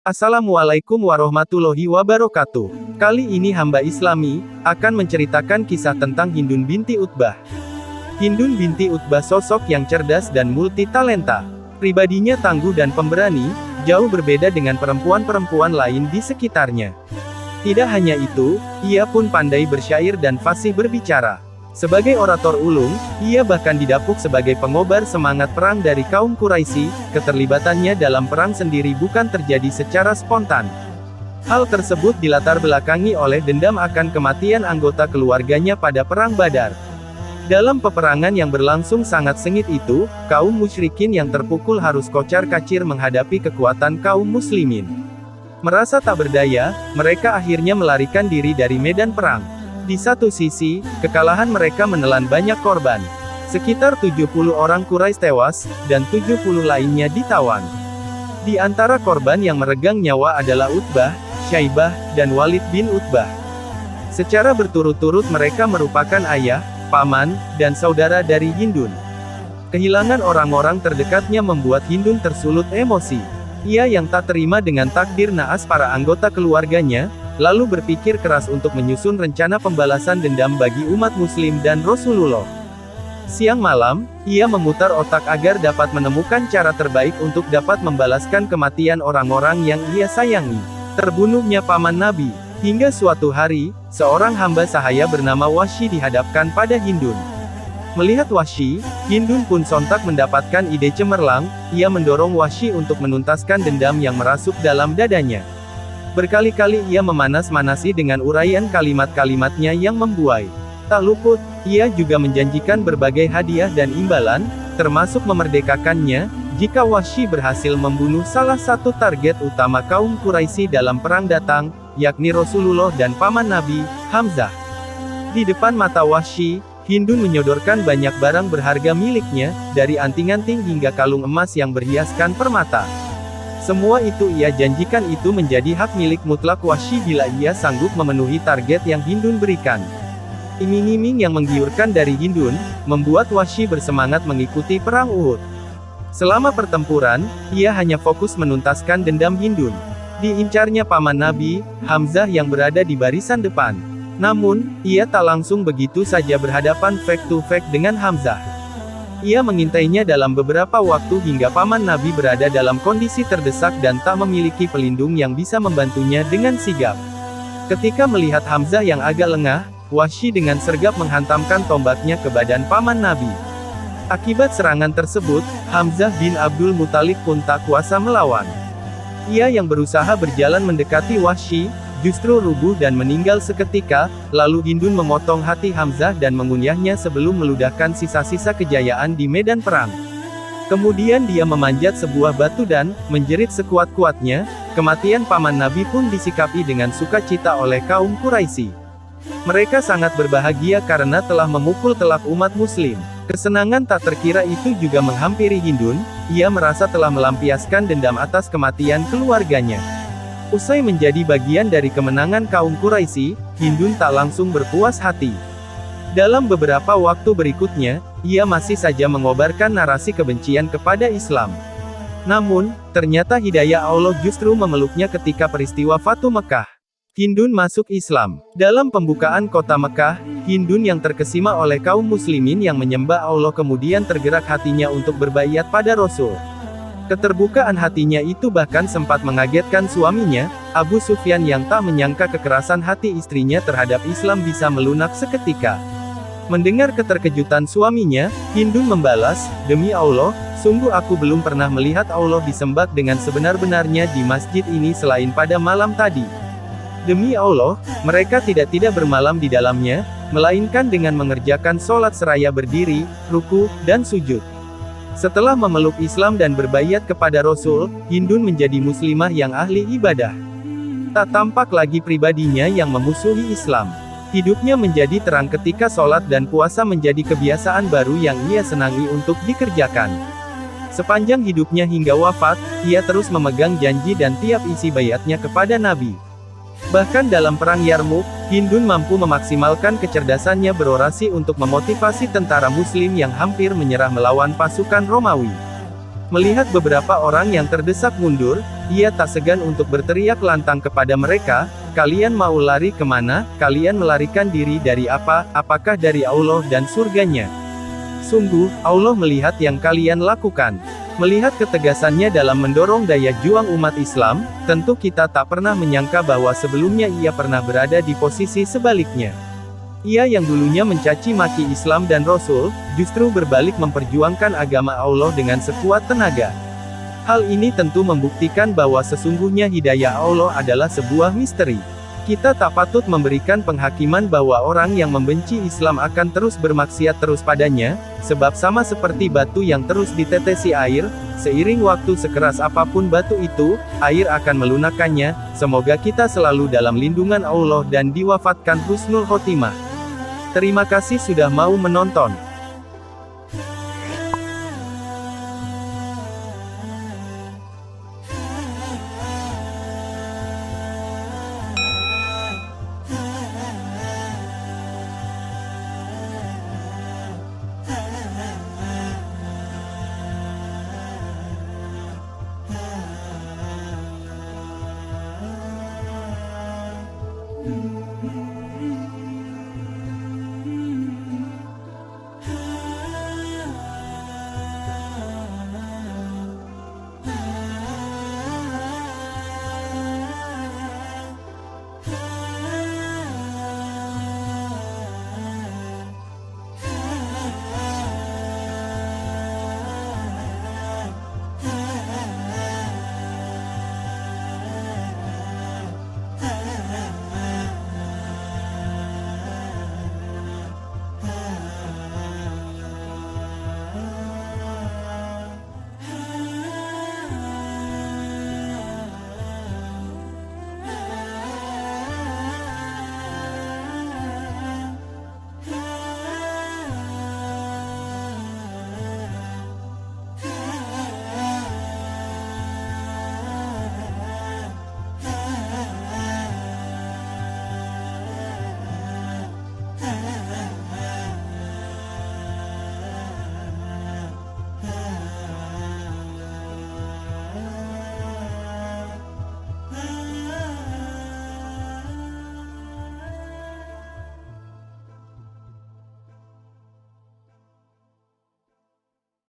Assalamualaikum warahmatullahi wabarakatuh. Kali ini hamba Islami akan menceritakan kisah tentang Hindun binti Utbah. Hindun binti Utbah sosok yang cerdas dan multitalenta. Pribadinya tangguh dan pemberani, jauh berbeda dengan perempuan-perempuan lain di sekitarnya. Tidak hanya itu, ia pun pandai bersyair dan fasih berbicara. Sebagai orator ulung, ia bahkan didapuk sebagai pengobar semangat perang dari kaum Quraisy. Keterlibatannya dalam perang sendiri bukan terjadi secara spontan. Hal tersebut dilatar belakangi oleh dendam akan kematian anggota keluarganya pada perang Badar. Dalam peperangan yang berlangsung sangat sengit itu, kaum musyrikin yang terpukul harus kocar-kacir menghadapi kekuatan kaum muslimin. Merasa tak berdaya, mereka akhirnya melarikan diri dari medan perang. Di satu sisi, kekalahan mereka menelan banyak korban. Sekitar 70 orang Quraisy tewas, dan 70 lainnya ditawan. Di antara korban yang meregang nyawa adalah Utbah, Syaibah, dan Walid bin Utbah. Secara berturut-turut mereka merupakan ayah, paman, dan saudara dari Hindun. Kehilangan orang-orang terdekatnya membuat Hindun tersulut emosi. Ia yang tak terima dengan takdir naas para anggota keluarganya, lalu berpikir keras untuk menyusun rencana pembalasan dendam bagi umat muslim dan Rasulullah. Siang malam, ia memutar otak agar dapat menemukan cara terbaik untuk dapat membalaskan kematian orang-orang yang ia sayangi. Terbunuhnya paman Nabi. Hingga suatu hari, seorang hamba sahaya bernama Wahsy dihadapkan pada Hindun. Melihat Wahsy, Hindun pun sontak mendapatkan ide cemerlang. Ia mendorong Wahsy untuk menuntaskan dendam yang merasuk dalam dadanya. Berkali-kali ia memanas-manasi dengan uraian kalimat-kalimatnya yang membuai. Tak luput, ia juga menjanjikan berbagai hadiah dan imbalan, termasuk memerdekakannya, jika Wahsy berhasil membunuh salah satu target utama kaum Quraisy dalam perang datang, yakni Rasulullah dan paman Nabi, Hamzah. Di depan mata Wahsy, Hindun menyodorkan banyak barang berharga miliknya, dari anting-anting hingga kalung emas yang berhiaskan permata. Semua itu ia janjikan itu menjadi hak milik mutlak Wahsy bila ia sanggup memenuhi target yang Hindun berikan. Iming-iming yang menggiurkan dari Hindun, membuat Wahsy bersemangat mengikuti perang Uhud. Selama pertempuran, ia hanya fokus menuntaskan dendam Hindun. Diincarnya paman Nabi, Hamzah yang berada di barisan depan. Namun, ia tak langsung begitu saja berhadapan face to face dengan Hamzah. Ia mengintainya dalam beberapa waktu hingga paman Nabi berada dalam kondisi terdesak dan tak memiliki pelindung yang bisa membantunya dengan sigap. Ketika melihat Hamzah yang agak lengah, Wahsy dengan sergap menghantamkan tombaknya ke badan paman Nabi. Akibat serangan tersebut, Hamzah bin Abdul Muthalib pun tak kuasa melawan. Ia yang berusaha berjalan mendekati Wahsy, justru rubuh dan meninggal seketika. Lalu Hindun memotong hati Hamzah dan mengunyahnya sebelum meludahkan sisa-sisa kejayaan di medan perang. Kemudian dia memanjat sebuah batu dan menjerit sekuat-kuatnya. Kematian paman Nabi pun disikapi dengan sukacita oleh kaum Quraisy. Mereka sangat berbahagia karena telah memukul telak umat muslim. Kesenangan tak terkira itu juga menghampiri Hindun. Ia merasa telah melampiaskan dendam atas kematian keluarganya. Usai menjadi bagian dari kemenangan kaum Quraisy, Hindun tak langsung berpuas hati. Dalam beberapa waktu berikutnya, ia masih saja mengobarkan narasi kebencian kepada Islam. Namun, ternyata hidayah Allah justru memeluknya ketika peristiwa Fatu Mekah. Hindun masuk Islam. Dalam pembukaan kota Mekah, Hindun yang terkesima oleh kaum muslimin yang menyembah Allah kemudian tergerak hatinya untuk berbaiat pada Rasul. Keterbukaan hatinya itu bahkan sempat mengagetkan suaminya, Abu Sufyan yang tak menyangka kekerasan hati istrinya terhadap Islam bisa melunak seketika. Mendengar keterkejutan suaminya, Hindun membalas, "Demi Allah, sungguh aku belum pernah melihat Allah disembah dengan sebenar-benarnya di masjid ini selain pada malam tadi. Demi Allah, mereka tidak bermalam di dalamnya, melainkan dengan mengerjakan sholat seraya berdiri, ruku, dan sujud." Setelah memeluk Islam dan berbaiat kepada Rasul, Hindun menjadi muslimah yang ahli ibadah. Tak tampak lagi pribadinya yang memusuhi Islam. Hidupnya menjadi terang ketika sholat dan puasa menjadi kebiasaan baru yang ia senangi untuk dikerjakan. Sepanjang hidupnya hingga wafat, ia terus memegang janji dan tiap isi baiatnya kepada Nabi. Bahkan dalam perang Yarmuk, Hindun mampu memaksimalkan kecerdasannya berorasi untuk memotivasi tentara muslim yang hampir menyerah melawan pasukan Romawi. Melihat beberapa orang yang terdesak mundur, ia tak segan untuk berteriak lantang kepada mereka, "Kalian mau lari kemana? Kalian melarikan diri dari apa? Apakah dari Allah dan surganya? Sungguh, Allah melihat yang kalian lakukan." Melihat ketegasannya dalam mendorong daya juang umat Islam, tentu kita tak pernah menyangka bahwa sebelumnya ia pernah berada di posisi sebaliknya. Ia yang dulunya mencaci maki Islam dan Rasul, justru berbalik memperjuangkan agama Allah dengan sekuat tenaga. Hal ini tentu membuktikan bahwa sesungguhnya hidayah Allah adalah sebuah misteri. Kita tak patut memberikan penghakiman bahwa orang yang membenci Islam akan terus bermaksiat terus padanya, sebab sama seperti batu yang terus ditetesi air, seiring waktu sekeras apapun batu itu, air akan melunakkannya. Semoga kita selalu dalam lindungan Allah dan diwafatkan husnul khotimah. Terima kasih sudah mau menonton.